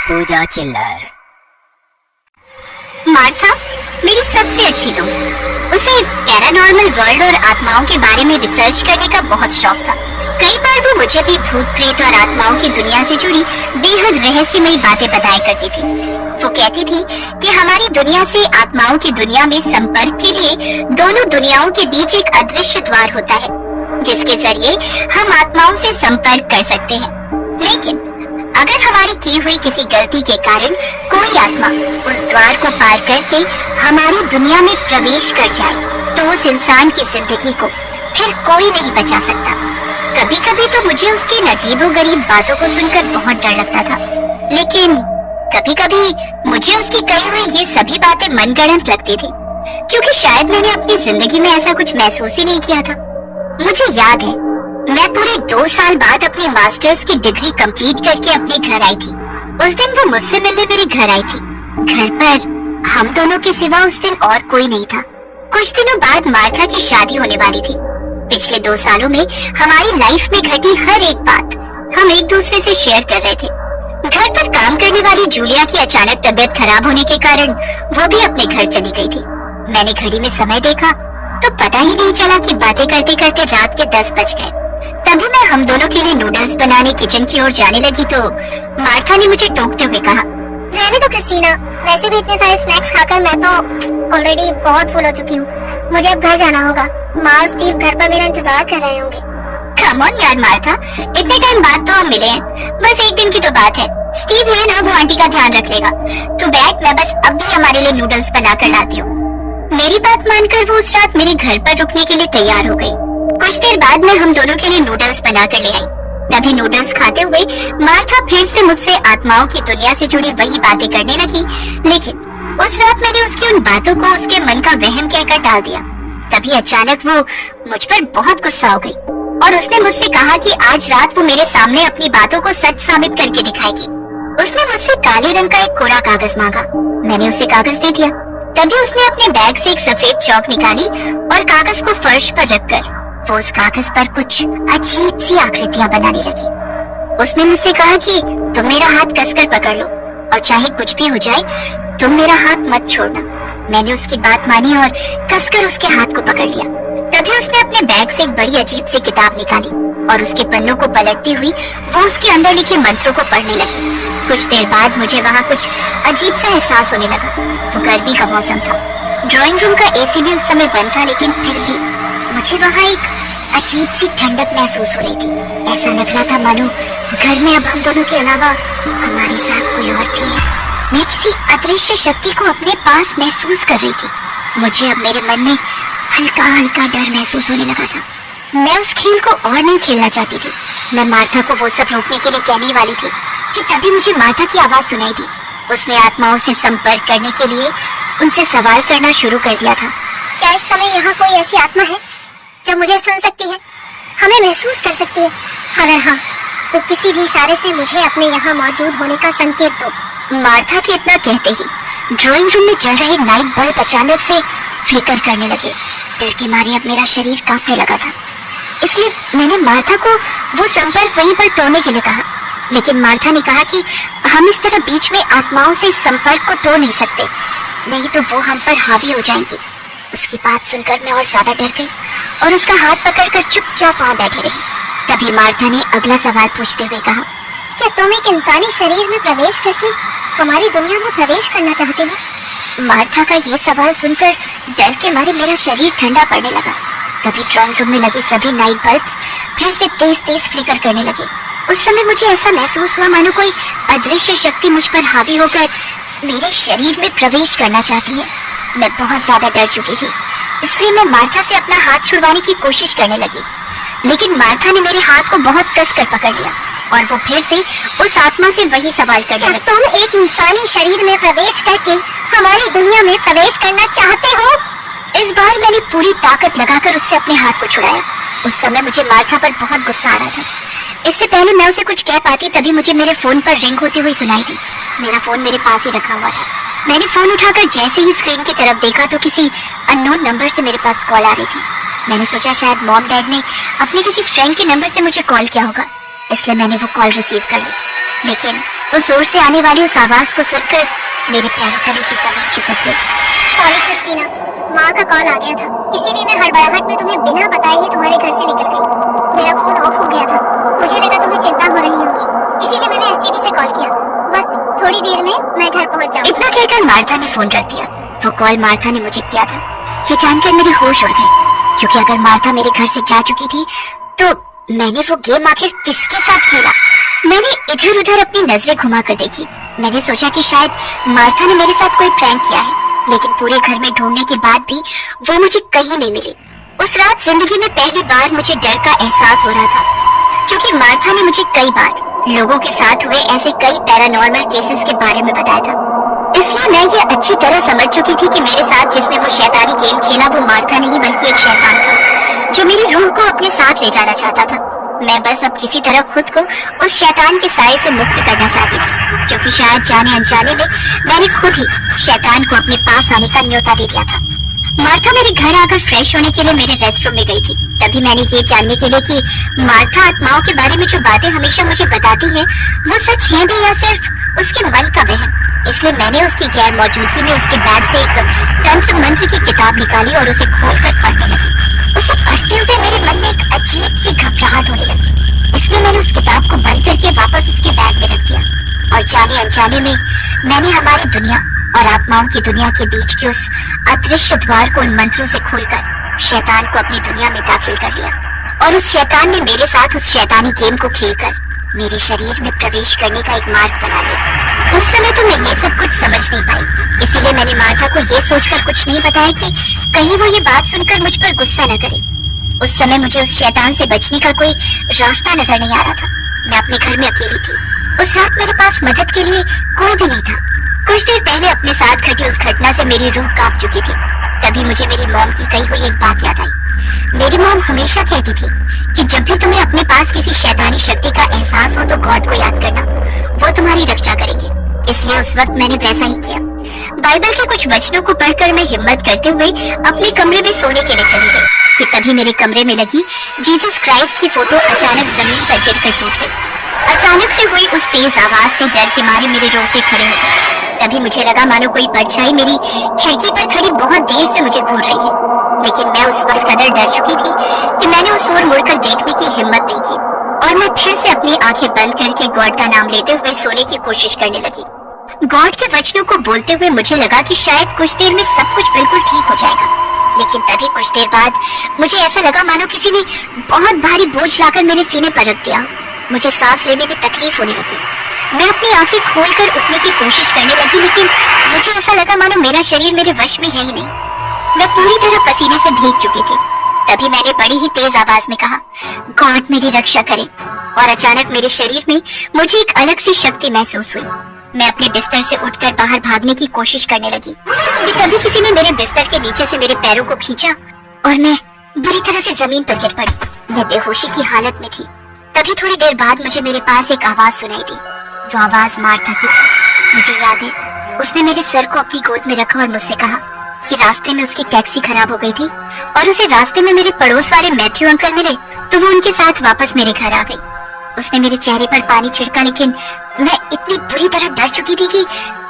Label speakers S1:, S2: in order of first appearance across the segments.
S1: पूजा चिल्लर।
S2: मार्था मेरी सबसे अच्छी दोस्त। उसे पैरानॉर्मल वर्ल्ड और आत्माओं के बारे में रिसर्च करने का बहुत शौक था। कई बार वो मुझे भी भूत प्रेत और आत्माओं की दुनिया से जुड़ी बेहद रहस्यमयी बातें बताया करती थी। वो कहती थी कि हमारी दुनिया से आत्माओं की दुनिया में संपर्क के लिए दोनों दुनियाओं के बीच एक अदृश्य द्वार होता है, जिसके जरिए हम आत्माओं से संपर्क कर सकते हैं। लेकिन अगर हमारी की हुई किसी गलती के कारण कोई आत्मा उस द्वार को पार करके हमारी दुनिया में प्रवेश कर जाए, तो उस इंसान की जिंदगी को फिर कोई नहीं बचा सकता। कभी कभी तो मुझे उसकी अजीबोगरीब बातों को सुनकर बहुत डर लगता था, लेकिन कभी कभी मुझे उसकी कही हुई ये सभी बातें मनगढ़ंत लगती थी, क्योंकि शायद मैंने अपनी जिंदगी में ऐसा कुछ महसूस ही नहीं किया था। मुझे याद है, मैं पूरे 2 साल बाद अपनी मास्टर्स की डिग्री कंप्लीट करके अपने घर आई थी। उस दिन वो मुझसे मिलने मेरे घर आई थी। घर पर हम दोनों के सिवा उस दिन और कोई नहीं था। कुछ दिनों बाद मार्था की शादी होने वाली थी। पिछले 2 सालों में हमारी लाइफ में घटी हर एक बात हम एक दूसरे से शेयर कर रहे थे। घर पर काम करने वाली जूलिया की अचानक तबीयत खराब होने के कारण वो भी अपने घर चली गई थी। मैंने घड़ी में समय देखा तो पता ही नहीं चला कि बातें करते करते रात के 10 बज गए। तभी मैं हम दोनों के लिए नूडल्स बनाने किचन की ओर जाने लगी तो मार्था ने मुझे टोकते हुए कहा,
S3: रहने दो क्रिस्टीना, वैसे भी इतने सारे स्नैक्स खाकर मैं तो ऑलरेडी बहुत फुल हो चुकी हूँ। मुझे अब घर जाना होगा। माँ और स्टीव घर पर मेरा इंतजार कर रहे होंगे।
S2: कम ऑन यार मार्था, इतने टाइम बाद तो हम मिले हैं, बस एक दिन की तो बात है। स्टीव है ना, वो आंटी का ध्यान रख लेगा। तू बैठ, मैं बस अब भी हमारे लिए नूडल्स बना कर लाती हूँ। मेरी बात मानकर वो उस रात मेरे घर पर रुकने के लिए तैयार हो गई। कुछ देर बाद मैं हम दोनों के लिए नूडल्स बना कर ले आई। तभी नूडल्स खाते हुए मार्था फिर से मुझसे आत्माओं की दुनिया से जुड़ी वही बातें करने लगी, लेकिन उस रात मैंने उसकी उन बातों को उसके मन का वहम कहकर टाल दिया। तभी अचानक वो मुझ पर बहुत गुस्सा हो गई और उसने मुझसे कहा कि आज रात वो मेरे सामने अपनी बातों को सच साबित करके दिखाएगी। उसने मुझसे काले रंग का एक कोरा कागज मांगा। मैंने उसे कागज दे दिया। तभी उसने अपने बैग से एक सफेद चौक निकाली और कागज को फर्श पर रखकर वो उस कागज पर कुछ अजीब सी आकृतियां बनाने लगी। उसने मुझसे कहा कि तुम मेरा हाथ कसकर पकड़ लो और चाहे कुछ भी हो जाए तुम मेरा हाथ मत छोड़ना। मैंने उसकी बात मानी और कसकर उसके हाथ को पकड़ लिया। तभी उसने अपने बैग से एक बड़ी अजीब सी किताब निकाली और उसके पन्नों को पलटती हुई वो उसके अंदर लिखे मंत्रों को पढ़ने लगी। कुछ देर बाद मुझे वहाँ कुछ अजीब सा एहसास होने लगा। वो गर्मी का मौसम था। ड्राइंग रूम का एसी भी उस समय बंद था, लेकिन फिर भी मुझे वहाँ एक अजीब सी ठंडक महसूस हो रही थी। ऐसा लग रहा था मानो घर में अब हम दोनों के अलावा हमारे साथ कोई और भी है। मैं किसी अदृश्य शक्ति को अपने पास महसूस कर रही थी। मुझे अब मेरे मन में हल्का हल्का डर महसूस होने लगा था। मैं उस खेल को और नहीं खेलना चाहती थी। मैं मार्था को वो सब रोकने के लिए कहने वाली थी कि तभी मुझे मार्था की आवाज सुनाई दी। उसने आत्माओं से संपर्क करने के लिए उनसे सवाल करना शुरू कर दिया था।
S3: क्या इस समय यहाँ कोई ऐसी आत्मा है जो मुझे सुन सकती है, हमें महसूस कर सकती है? अगर हाँ, तो किसी भी इशारे से मुझे अपने यहाँ मौजूद होने का संकेत दो।
S2: मार्था के इतना कहते ही ड्राइंग रूम में जल रहे नाइट बल्ब अचानक से फ्लिकर करने लगे। डर के मारे अब मेरा शरीर कांपने लगा था, इसलिए मैंने मार्था को वो संपर्क वहीं पर तोड़ने के लिए कहा। लेकिन मार्था ने कहा कि हम इस तरह बीच में आत्माओं से संपर्क को तोड़ नहीं सकते, नहीं तो वो हम पर हावी हो जाएंगी। उसकी बात सुनकर मैं और ज्यादा डर गई और उसका हाथ पकड़कर चुपचाप वहाँ बैठे रही। तभी मार्था ने अगला सवाल पूछते हुए कहा,
S3: क्या तुम एक इंसानी शरीर में प्रवेश करके हमारी दुनिया में प्रवेश करना चाहते हो?
S2: मार्था का ये सवाल सुनकर डर के मारे मेरा शरीर ठंडा पड़ने लगा। तभी ड्राइंग रूम में लगे सभी नाइट बल्ब्स फिर से तेज तेज फ्लिकर करने लगे। उस समय मुझे ऐसा महसूस हुआ मानो कोई अदृश्य शक्ति मुझ पर हावी होकर मेरे शरीर में प्रवेश करना चाहती है। मैं बहुत ज्यादा डर चुकी थी, इसलिए मैं मार्था से अपना हाथ छुड़वाने की कोशिश करने लगी, लेकिन मार्था ने मेरे हाथ को बहुत कसकर पकड़ लिया और वो फिर से उस आत्मा से वही सवाल करने लगी।
S3: तुम एक इंसानी शरीर में प्रवेश करके हमारी दुनिया में प्रवेश करना चाहते हो?
S2: इस बार मैंने पूरी ताकत लगाकर उससे अपने हाथ को छुड़ाया। उस समय मुझे मार्था पर बहुत गुस्सा आ रहा था। इससे पहले मैं उसे कुछ कह पाती तभी मुझे मेरे फोन पर रिंग होती हुई सुनाई दी। मेरा फोन मेरे पास ही रखा हुआ था। मैंने फोन उठाकर जैसे ही स्क्रीन की तरफ देखा तो किसी अननोन नंबर से मेरे पास कॉल आ रही थी। मैंने सोचा शायद मॉम डैड ने अपने किसी फ्रेंड के नंबर से मुझे कॉल किया होगा, इसलिए मैंने वो कॉल रिसीव कर ली। लेकिन उस जोर से आने वाली उस आवाज को सुनकर मेरे पैरों तले की जमीन खिसक गई।
S3: सॉरी क्रिस्टीना, माँ का कॉल आ गया था, इसीलिए मैं हड़बड़ाहट में तुम्हें बिना बताए ही तुम्हारे घर से निकल गई। मेरा फोन ऑफ हो गया था, मुझे लगा तुम्हें चिंता हो रही होगी, इसीलिए मैंने एसटीडी से कॉल किया। बस थोड़ी देर में मैं घर पहुंच जाऊंगी।
S2: इतना कहकर मार्था ने फोन रख दिया। वो कॉल मार्था ने मुझे किया था, ये जानकर मेरे होश उड़ गए, क्योंकि अगर मार्था मेरे घर से जा चुकी थी तो मैंने वो गेम आखिर किसके साथ खेला। मैंने इधर उधर अपनी नजरें घुमा कर देखी। मैंने सोचा कि शायद मार्था ने मेरे साथ कोई प्रैंक किया है, लेकिन पूरे घर में ढूंढने के बाद भी वो मुझे कहीं नहीं मिली। उस रात जिंदगी में पहली बार मुझे डर का एहसास हो रहा था, क्योंकि मार्था ने मुझे कई बार लोगों के साथ हुए ऐसे कई पैरानॉर्मल केसेस के बारे में बताया था। इसलिए मैं ये अच्छी तरह समझ चुकी थी कि मेरे साथ जिसने वो शैतानी गेम खेला वो मार्था नहीं बल्कि एक शैतान था, जो मेरी रूह को अपने साथ ले जाना चाहता था। मैं बस अब किसी तरह खुद को उस शैतान के साए से मुक्त करना चाहती थी, क्योंकि शायद जाने अनजाने में मैंने खुद ही शैतान को अपने पास आने का न्योता दे दिया था। मार्था मेरे घर आकर फ्रेश होने के लिए मेरे रेस्टरूम में गई थी। तभी मैंने ये जानने के लिए कि मार्था आत्माओं के बारे में जो बातें हमेशा मुझे बताती है वो सच है भी या सिर्फ उसके मन का वहम। इसलिए मैंने उसकी गैर मौजूदगी में उसके बैग से एक तंत्र मंत्र की किताब निकाली और उसे खोलकर पढ़ने लगी। उसे पढ़ते हुए मेरे मन में एक अजीब सी घबराहट होने लगी। इसलिए मैंने उस किताब को बंद करके वापस उसके बैग में रख दिया और जाने अनजाने में मैंने हमारी दुनिया और आत्माओं की दुनिया के बीच के उस अदृश्य द्वार को उन मंत्रों से खोलकर शैतान को अपनी दुनिया में दाखिल कर लिया। और उस शैतान ने मेरे साथ उस शैतानी गेम को खेलकर मेरे शरीर में प्रवेश करने का एक मार्ग बना लिया। उस समय तो मैं ये सब कुछ समझ नहीं पाई, इसीलिए मैंने मार्था को ये सोचकर कुछ नहीं बताया कि कहीं वो ये बात सुनकर मुझ पर गुस्सा न करे। उस समय मुझे उस शैतान से बचने का कोई रास्ता नजर नहीं आ रहा था। मैं अपने घर में अकेली थी। उस रात मेरे पास मदद के लिए कोई भी नहीं था। कुछ देर पहले अपने साथ घटी उस घटना से मेरी रूह कांप चुकी थी। तभी मुझे मेरी मॉम की कही हुई एक बात याद आई। मेरी मॉम हमेशा कहती थी कि जब भी तुम्हें अपने पास किसी शैतानी शक्ति का एहसास हो तो गॉड को याद करना, वो तुम्हारी रक्षा करेंगे। इसलिए उस वक्त मैंने वैसा ही किया। बाइबल के कुछ वचनों को पढ़कर मैं हिम्मत करते हुए अपने कमरे में सोने के लिए चली गई कि तभी मेरे कमरे में लगी जीसस क्राइस्ट की फोटो अचानक जमीन पर गिरकर टूट गई। अचानक से हुई उस तेज आवाज से डर के मारे मेरे रोंगटे खड़े हो गए। तभी मुझे लगा मानो कोई परछाई मेरी खिड़की पर खड़ी बहुत देर से मुझे घूर रही है, लेकिन मैं उस वक्त कदर डर चुकी थी कि मैंने उस ओर मुड़कर देखने की हिम्मत नहीं की और मैं फिर से अपनी आंखें बंद करके गॉड का नाम लेते हुए सोने की कोशिश करने लगी। गॉड के वचनों को बोलते हुए मुझे लगा कि शायद कुछ देर में सब कुछ बिल्कुल ठीक हो जाएगा, लेकिन तभी कुछ देर बाद मुझे ऐसा लगा मानो किसी ने बहुत भारी बोझ लाकर मेरे सीने पर रख दिया। मुझे सांस लेने में तकलीफ होने लगी। मैं अपनी आंखें खोलकर उठने की कोशिश करने लगी, लेकिन मुझे ऐसा लगा मानो मेरा शरीर मेरे वश में है ही नहीं। मैं पूरी तरह पसीने से भीग चुकी थी। तभी मैंने बड़ी ही तेज आवाज में कहा, गॉड मेरी रक्षा करे। और अचानक मेरे शरीर में मुझे एक अलग सी शक्ति महसूस हुई। मैं अपने बिस्तर से उठकर बाहर भागने की कोशिश करने लगी कि तभी किसी ने मेरे बिस्तर के नीचे से मेरे पैरों को खींचा और मैं बुरी तरह से जमीन पर गिर पड़ी। मैं बेहोशी की हालत में थी। तभी थोड़ी देर बाद मुझे मेरे पास एक आवाज सुनाई दी। वो आवाज मार्था की थी। मुझे याद है उसने मेरे सर को अपनी गोद में रखा और मुझसे कहा कि रास्ते में उसकी टैक्सी खराब हो गई थी और उसे रास्ते में मेरे पड़ोस वाले मैथ्यू अंकल मिले तो वो उनके साथ वापस मेरे घर आ गई। उसने मेरे चेहरे पर पानी छिड़का, लेकिन मैं इतनी बुरी तरह डर चुकी थी कि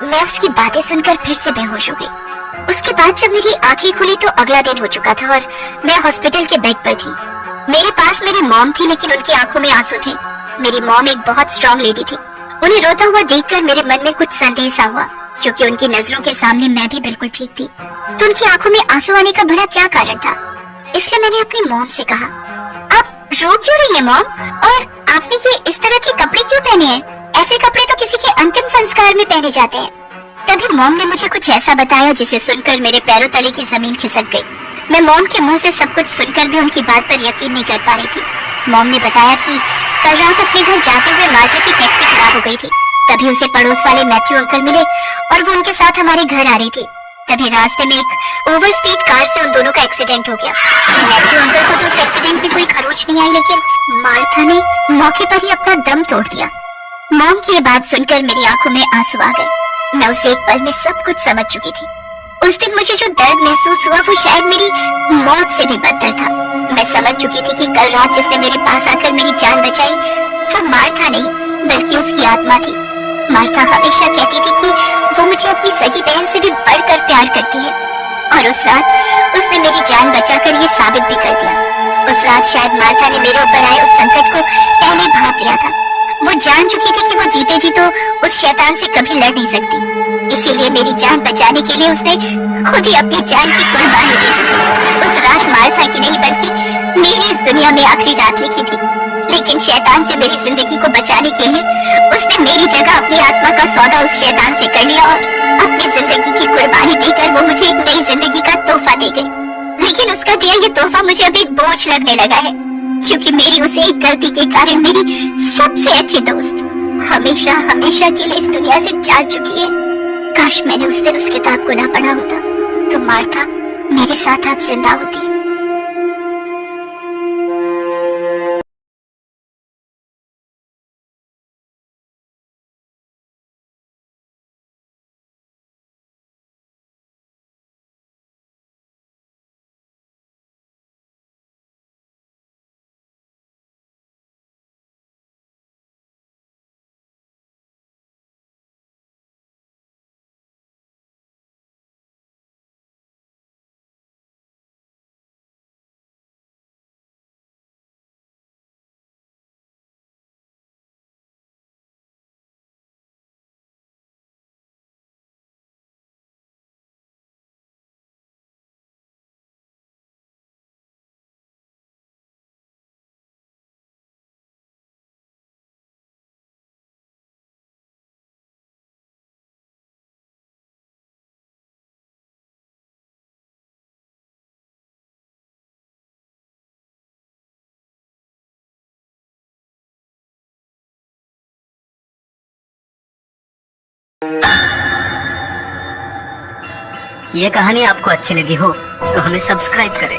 S2: मैं उसकी बातें सुनकर फिर से बेहोश हो गई। उसके बाद जब मेरी आंखें खुली तो अगला दिन हो चुका था और मैं हॉस्पिटल के बेड पर थी। मेरे पास मेरी मॉम थी, लेकिन उनकी आंखों में आंसू थे। मेरी मॉम एक बहुत स्ट्रॉन्ग लेडी थी। उन्हें रोता हुआ देखकर मेरे मन में कुछ संदेह सा हुआ, क्योंकि उनकी नजरों के सामने मैं भी बिल्कुल ठीक थी। तो उनकी आंखों में आंसू आने का भला क्या कारण था? इसलिए मैंने अपनी मॉम से कहा, आप रो क्यों रही है मॉम? और आपने ये इस तरह के कपड़े क्यों पहने हैं? ऐसे कपड़े तो किसी के अंतिम संस्कार में पहने जाते हैं। तभी मॉम ने मुझे कुछ ऐसा बताया जिसे सुनकर मेरे पैरों तले की जमीन खिसक गई। मैं मॉम के मुंह से सब कुछ सुनकर भी उनकी बात पर यकीन नहीं कर पा रही थी। मॉम ने बताया कि कल रात अपने घर जाते हुए मार्था की टैक्सी खराब हो गई थी। तभी उसे पड़ोस वाले मैथ्यू अंकल मिले और वो उनके साथ हमारे घर आ रही थी। तभी रास्ते में एक ओवर स्पीड कार से उन दोनों का एक्सीडेंट हो गया। मैथ्यू अंकल को तो उस एक्सीडेंट में कोई खरोच नहीं आई, लेकिन मार्था ने मौके पर ही अपना दम तोड़ दिया। मॉम की ये बात सुनकर मेरी आंखों में आंसू आ गए। मैं उसे एक पल में सब कुछ समझ चुकी थी। उस दिन मुझे जो दर्द महसूस हुआ वो शायद मेरी मौत से भी बदतर था। मैं समझ चुकी थी कि कल रात जिसने मेरे पास आकर मेरी जान बचाई वो मार्था नहीं बल्कि उसकी आत्मा थी। मार्था हमेशा कहती थी कि वो मुझे अपनी सगी बहन से भी बढ़कर प्यार करती है, और उस रात उसने मेरी जान बचाकर ये साबित भी कर दिया। उस रात शायद मार्था ने मेरे ऊपर आए उस संकट को पहले भांप लिया था। वो जान चुकी थी कि वो जीते जी तो उस शैतान से कभी लड़ नहीं सकती, इसीलिए मेरी जान बचाने के लिए उसने खुद ही अपनी जान की कुर्बानी दी थी। उस रात मार्था की नहीं बल्कि मेरी इस दुनिया में आखिरी रात लिखी थी, लेकिन शैतान से मेरी जिंदगी को बचाने के लिए उसने मेरी जगह अपनी आत्मा का सौदा उस शैतान से कर लिया और अपनी जिंदगी की कुर्बानी देकर वो मुझे एक नई जिंदगी का तोहफा दे गई। लेकिन उसका दिया ये तोहफा मुझे अब एक बोझ लगने लगा है, क्योंकि मेरी उसे एक गलती के कारण मेरी सबसे अच्छी दोस्त हमेशा हमेशा के लिए इस दुनिया से जा चुकी है। काश मैंने उस दिन उस किताब को ना पढ़ा होता तो मार्था मेरे साथ आज जिंदा होती।
S1: ये कहानी आपको अच्छी लगी हो तो हमें सब्सक्राइब करें